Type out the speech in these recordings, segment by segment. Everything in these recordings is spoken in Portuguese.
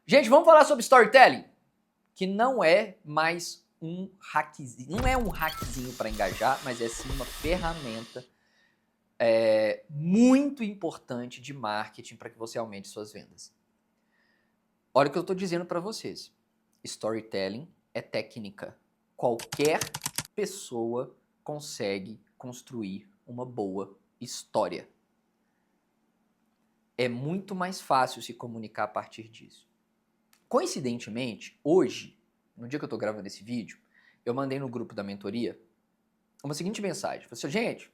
Gente, vamos falar sobre storytelling, que não é mais um hackzinho, não é um hackzinho para engajar, mas é sim uma ferramenta muito importante de marketing para que você aumente suas vendas. Olha o que eu estou dizendo para vocês. Storytelling é técnica. Qualquer pessoa consegue construir uma boa história. É muito mais fácil se comunicar a partir disso. Coincidentemente, hoje, no dia que eu estou gravando esse vídeo, eu mandei no grupo da mentoria uma seguinte mensagem. Eu falei assim, gente,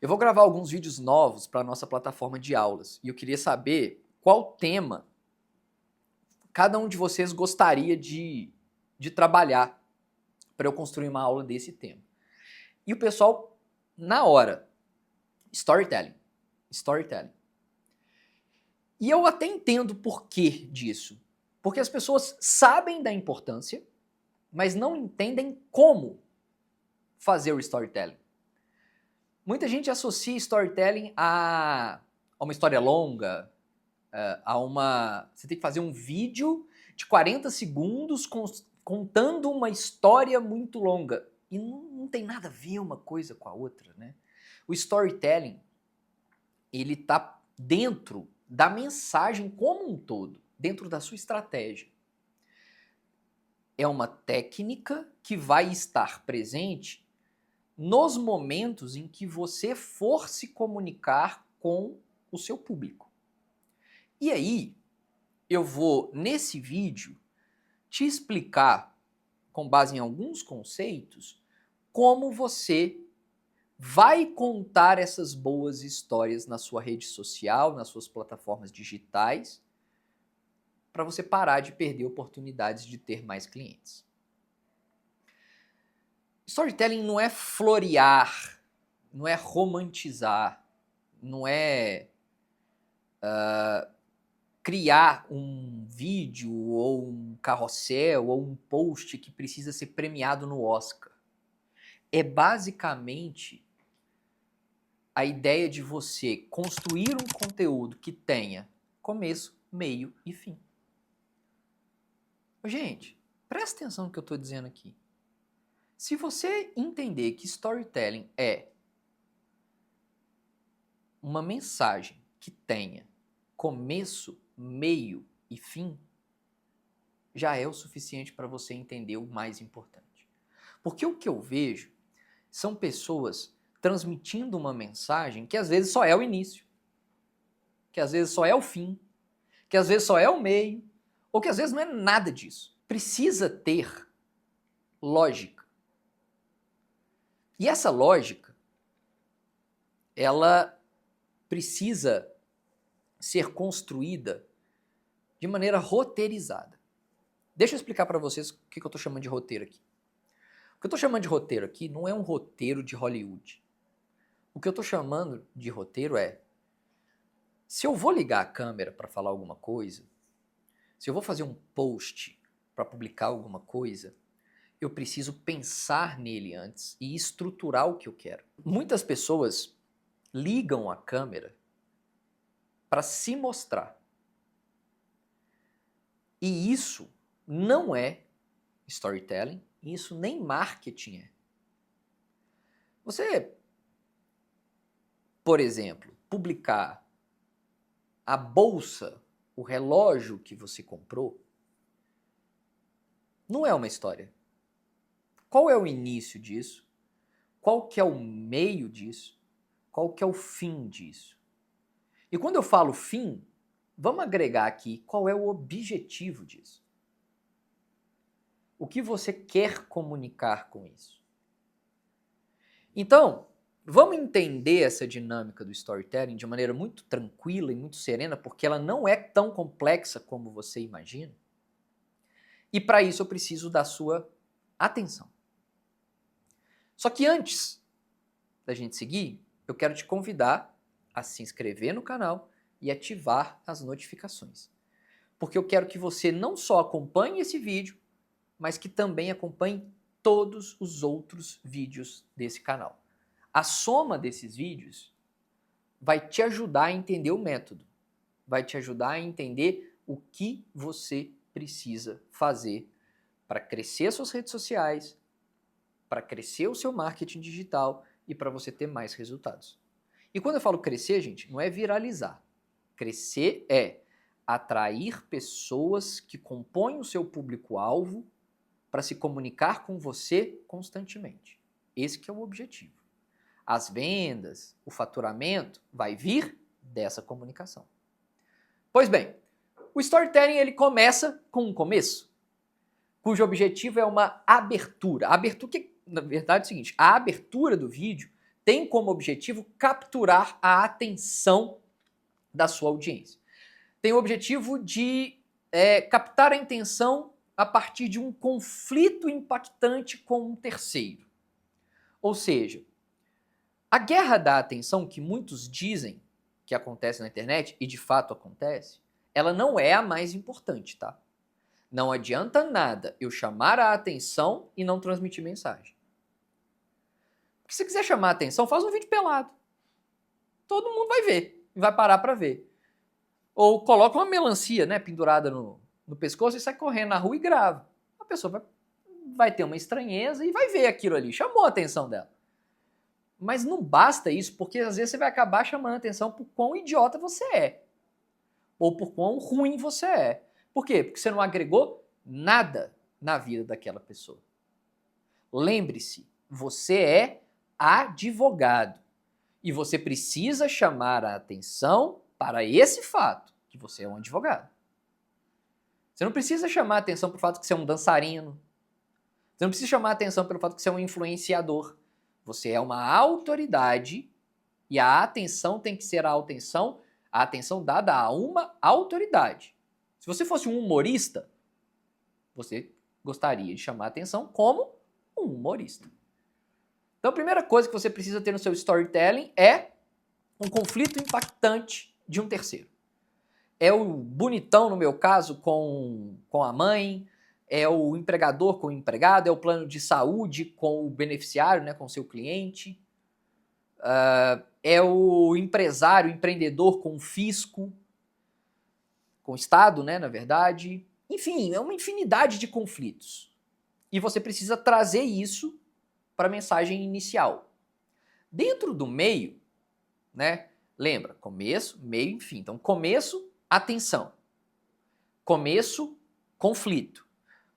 eu vou gravar alguns vídeos novos para a nossa plataforma de aulas e eu queria saber qual tema cada um de vocês gostaria de trabalhar para eu construir uma aula desse tema. E o pessoal, na hora, storytelling. E eu até entendo o porquê disso. Porque as pessoas sabem da importância, mas não entendem como fazer o storytelling. Muita gente associa storytelling a uma história longa, você tem que fazer um vídeo de 40 segundos contando uma história muito longa. E não tem nada a ver uma coisa com a outra, né? O storytelling, ele está dentro da mensagem como um todo, dentro da sua estratégia. É uma técnica que vai estar presente nos momentos em que você for se comunicar com o seu público. E aí, eu vou, nesse vídeo, te explicar, com base em alguns conceitos, como você vai contar essas boas histórias na sua rede social, nas suas plataformas digitais, para você parar de perder oportunidades de ter mais clientes. Storytelling não é florear, não é romantizar, não é criar um vídeo ou um carrossel ou um post que precisa ser premiado no Oscar. É basicamente a ideia de você construir um conteúdo que tenha começo, meio e fim. Gente, presta atenção no que eu estou dizendo aqui. Se você entender que storytelling é uma mensagem que tenha começo, meio e fim, já é o suficiente para você entender o mais importante. Porque o que eu vejo são pessoas transmitindo uma mensagem que às vezes só é o início, que às vezes só é o fim, que às vezes só é o meio, ou que às vezes não é nada disso. Precisa ter lógica. E essa lógica, ela precisa ser construída de maneira roteirizada. Deixa eu explicar para vocês o que eu estou chamando de roteiro aqui. O que eu estou chamando de roteiro aqui não é um roteiro de Hollywood. O que eu estou chamando de roteiro é, se eu vou ligar a câmera para falar alguma coisa, se eu vou fazer um post para publicar alguma coisa, eu preciso pensar nele antes e estruturar o que eu quero. Muitas pessoas ligam a câmera para se mostrar. E isso não é storytelling, isso nem marketing é. Você, por exemplo, publicar a bolsa, o relógio que você comprou, não é uma história. Qual é o início disso? Qual que é o meio disso? Qual que é o fim disso? E quando eu falo fim, vamos agregar aqui qual é o objetivo disso. O que você quer comunicar com isso? Então, vamos entender essa dinâmica do storytelling de maneira muito tranquila e muito serena, porque ela não é tão complexa como você imagina. E para isso eu preciso da sua atenção. Só que antes da gente seguir, eu quero te convidar a se inscrever no canal e ativar as notificações. Porque eu quero que você não só acompanhe esse vídeo, mas que também acompanhe todos os outros vídeos desse canal. A soma desses vídeos vai te ajudar a entender o método, vai te ajudar a entender o que você precisa fazer para crescer suas redes sociais, para crescer o seu marketing digital e para você ter mais resultados. E quando eu falo crescer, gente, não é viralizar. Crescer é atrair pessoas que compõem o seu público-alvo para se comunicar com você constantemente. Esse que é o objetivo. As vendas, o faturamento vai vir dessa comunicação. Pois bem, o storytelling ele começa com um começo, cujo objetivo é uma abertura. A abertura, que na verdade é o seguinte, a abertura do vídeo tem como objetivo capturar a atenção da sua audiência. Tem o objetivo de captar a atenção a partir de um conflito impactante com um terceiro. Ou seja, a guerra da atenção que muitos dizem que acontece na internet, e de fato acontece, ela não é a mais importante, tá? Não adianta nada eu chamar a atenção e não transmitir mensagem. Porque se você quiser chamar a atenção, faz um vídeo pelado. Todo mundo vai ver e vai parar para ver. Ou coloca uma melancia, né, pendurada no pescoço e sai correndo na rua e grava. A pessoa vai ter uma estranheza e vai ver aquilo ali. Chamou a atenção dela. Mas não basta isso, porque às vezes você vai acabar chamando a atenção por quão idiota você é. Ou por quão ruim você é. Por quê? Porque você não agregou nada na vida daquela pessoa. Lembre-se, você é advogado. E você precisa chamar a atenção para esse fato, que você é um advogado. Você não precisa chamar a atenção pelo fato que você é um dançarino. Você não precisa chamar a atenção pelo fato que você é um influenciador. Você é uma autoridade e a atenção tem que ser a atenção dada a uma autoridade. Se você fosse um humorista, você gostaria de chamar a atenção como um humorista. Então a primeira coisa que você precisa ter no seu storytelling é um conflito impactante de um terceiro. É o bonitão, no meu caso, com a mãe, é o empregador com o empregado, é o plano de saúde com o beneficiário, né, com o seu cliente, é o empresário, empreendedor com o fisco, com o Estado, né, na verdade. Enfim, é uma infinidade de conflitos. E você precisa trazer isso para a mensagem inicial. Dentro do meio, né, lembra, começo, meio e fim. Então, começo, atenção. Começo, conflito.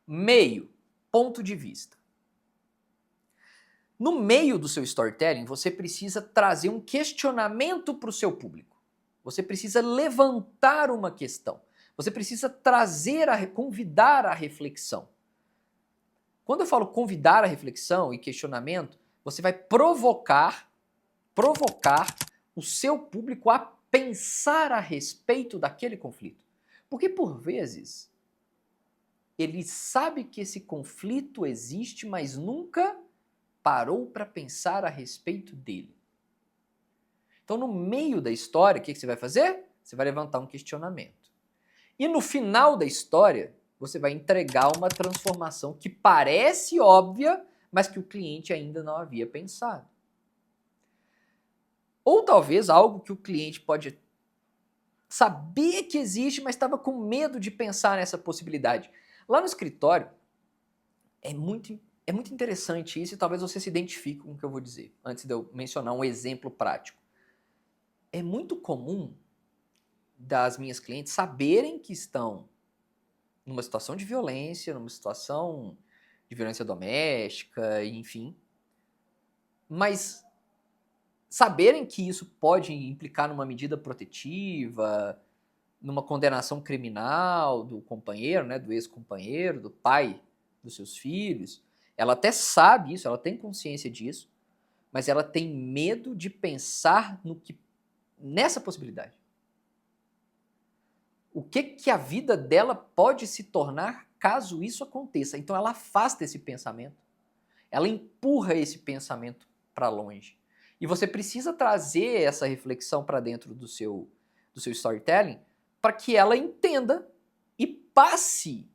Meio, ponto de vista. No meio do seu storytelling, você precisa trazer um questionamento para o seu público. Você precisa levantar uma questão. Você precisa convidar a reflexão. Quando eu falo convidar a reflexão e questionamento, você vai provocar o seu público a pensar a respeito daquele conflito. Porque, por vezes, ele sabe que esse conflito existe, mas nunca parou para pensar a respeito dele. Então, no meio da história, o que você vai fazer? Você vai levantar um questionamento. E no final da história, você vai entregar uma transformação que parece óbvia, mas que o cliente ainda não havia pensado. Ou talvez algo que o cliente pode saber que existe, mas estava com medo de pensar nessa possibilidade. Lá no escritório, é muito interessante isso e talvez você se identifique com o que eu vou dizer, antes de eu mencionar um exemplo prático. É muito comum das minhas clientes saberem que estão numa situação de violência, numa situação de violência doméstica, enfim, mas saberem que isso pode implicar numa medida protetiva, numa condenação criminal do companheiro, né, do ex-companheiro, do pai dos seus filhos. Ela até sabe isso, ela tem consciência disso, mas ela tem medo de pensar nessa possibilidade. O que a vida dela pode se tornar caso isso aconteça? Então ela afasta esse pensamento, ela empurra esse pensamento para longe. E você precisa trazer essa reflexão para dentro do seu storytelling para que ela entenda e passe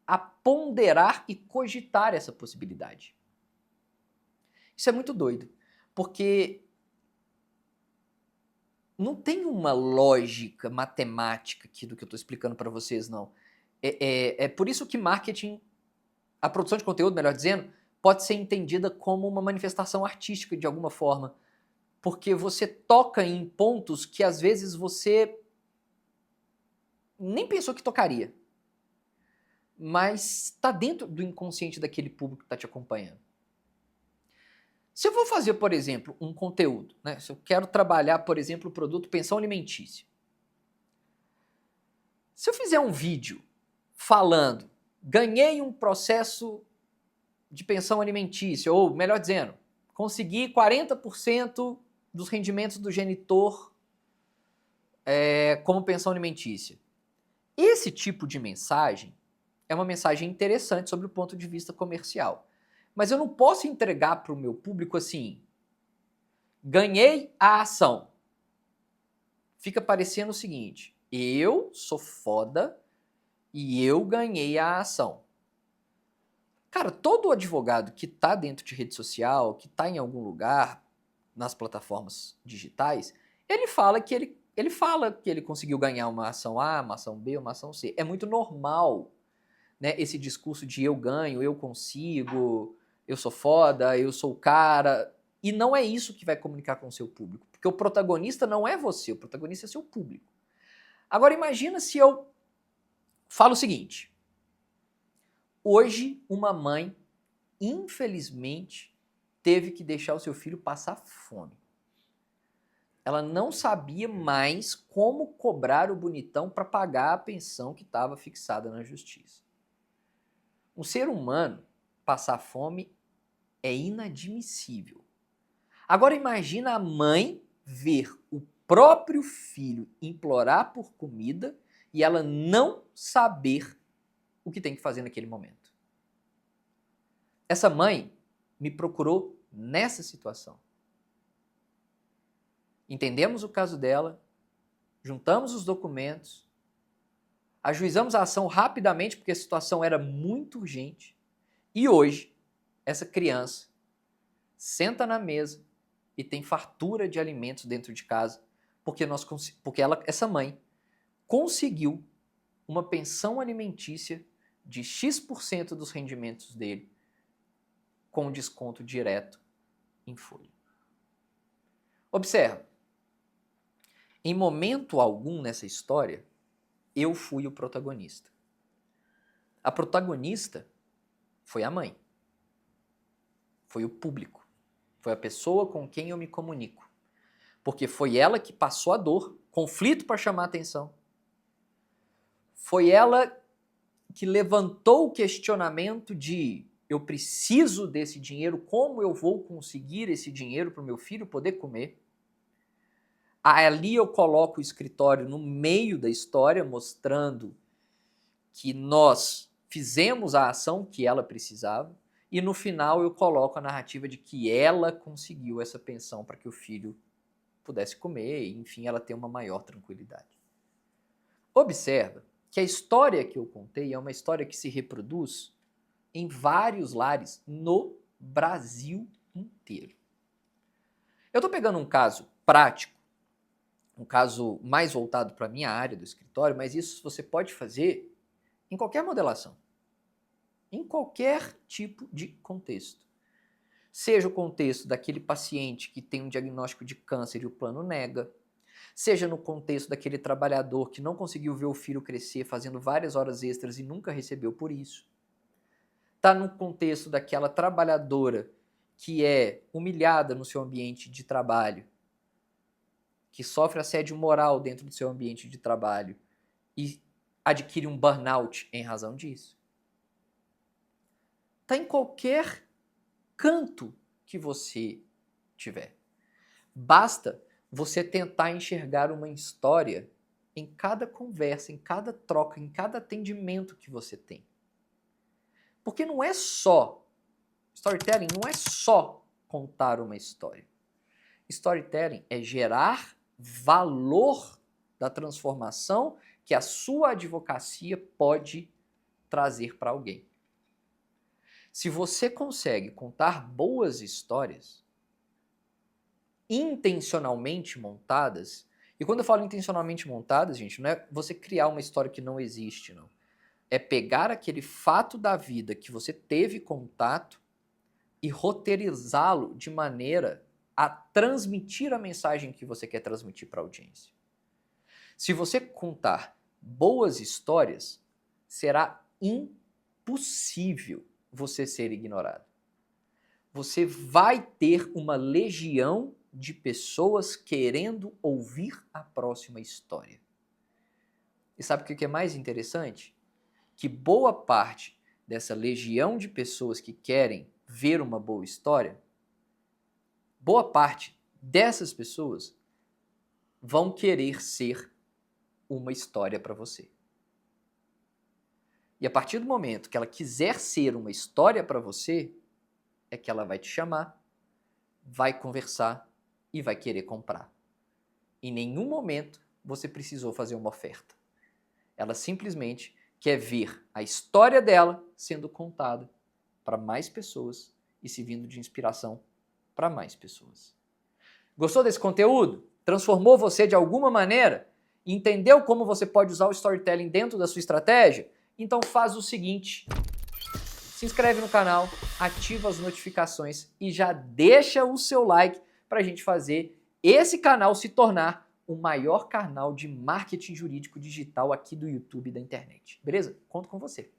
a ponderar e cogitar essa possibilidade. Isso é muito doido, porque não tem uma lógica matemática aqui do que eu estou explicando para vocês, não. É por isso que marketing, a produção de conteúdo, melhor dizendo, pode ser entendida como uma manifestação artística de alguma forma. Porque você toca em pontos que às vezes você nem pensou que tocaria. Mas está dentro do inconsciente daquele público que está te acompanhando. Se eu vou fazer, por exemplo, um conteúdo, né? Se eu quero trabalhar, por exemplo, o produto pensão alimentícia. Se eu fizer um vídeo falando, ganhei um processo de pensão alimentícia, ou melhor dizendo, consegui 40% dos rendimentos do genitor como pensão alimentícia. Esse tipo de mensagem é uma mensagem interessante sobre o ponto de vista comercial. Mas eu não posso entregar para o meu público assim, ganhei a ação. Fica parecendo o seguinte, eu sou foda e eu ganhei a ação. Cara, todo advogado que está dentro de rede social, que está em algum lugar, nas plataformas digitais, ele fala que ele conseguiu ganhar uma ação A, uma ação B, uma ação C. É muito normal, né, esse discurso de eu ganho, eu consigo, eu sou foda, eu sou o cara. E não é isso que vai comunicar com o seu público. Porque o protagonista não é você, o protagonista é seu público. Agora imagina se eu falo o seguinte. Hoje uma mãe, infelizmente, teve que deixar o seu filho passar fome. Ela não sabia mais como cobrar o bonitão para pagar a pensão que estava fixada na justiça. Um ser humano passar fome é inadmissível. Agora imagina a mãe ver o próprio filho implorar por comida e ela não saber o que tem que fazer naquele momento. Essa mãe me procurou nessa situação. Entendemos o caso dela, juntamos os documentos, ajuizamos a ação rapidamente porque a situação era muito urgente e hoje essa criança senta na mesa e tem fartura de alimentos dentro de casa porque essa mãe conseguiu uma pensão alimentícia de X% dos rendimentos dele com desconto direto em folha. Observa, em momento algum nessa história, eu fui o protagonista. A protagonista foi a mãe. Foi o público. Foi a pessoa com quem eu me comunico. Porque foi ela que passou a dor, conflito para chamar a atenção. Foi ela que levantou o questionamento de eu preciso desse dinheiro, como eu vou conseguir esse dinheiro para o meu filho poder comer? Ali eu coloco o escritório no meio da história, mostrando que nós fizemos a ação que ela precisava e no final eu coloco a narrativa de que ela conseguiu essa pensão para que o filho pudesse comer e, enfim, ela ter uma maior tranquilidade. Observa que a história que eu contei é uma história que se reproduz em vários lares no Brasil inteiro. Eu estou pegando um caso prático, um caso mais voltado para a minha área do escritório, mas isso você pode fazer em qualquer modelação, em qualquer tipo de contexto. Seja o contexto daquele paciente que tem um diagnóstico de câncer e o plano nega, seja no contexto daquele trabalhador que não conseguiu ver o filho crescer fazendo várias horas extras e nunca recebeu por isso. Está no contexto daquela trabalhadora que é humilhada no seu ambiente de trabalho, que sofre assédio moral dentro do seu ambiente de trabalho e adquire um burnout em razão disso. Está em qualquer canto que você tiver. Basta você tentar enxergar uma história em cada conversa, em cada troca, em cada atendimento que você tem. Porque não é só, storytelling não é só contar uma história. Storytelling é gerar valor da transformação que a sua advocacia pode trazer para alguém. Se você consegue contar boas histórias, intencionalmente montadas, E quando eu falo intencionalmente montadas, gente, não é você criar uma história que não existe, não. É pegar aquele fato da vida que você teve contato e roteirizá-lo de maneira a transmitir a mensagem que você quer transmitir para a audiência. Se você contar boas histórias, será impossível você ser ignorado. Você vai ter uma legião de pessoas querendo ouvir a próxima história. E sabe o que é mais interessante? Que boa parte dessa legião de pessoas que querem ver uma boa história, boa parte dessas pessoas vão querer ser uma história para você. E a partir do momento que ela quiser ser uma história para você, é que ela vai te chamar, vai conversar e vai querer comprar. Em nenhum momento você precisou fazer uma oferta. Ela simplesmente quer ver a história dela sendo contada para mais pessoas e servindo de inspiração para mais pessoas. Gostou desse conteúdo? Transformou você de alguma maneira? Entendeu como você pode usar o storytelling dentro da sua estratégia? Então faz o seguinte, se inscreve no canal, ativa as notificações e já deixa o seu like para a gente fazer esse canal se tornar o maior canal de marketing jurídico digital aqui do YouTube e da internet. Beleza? Conto com você.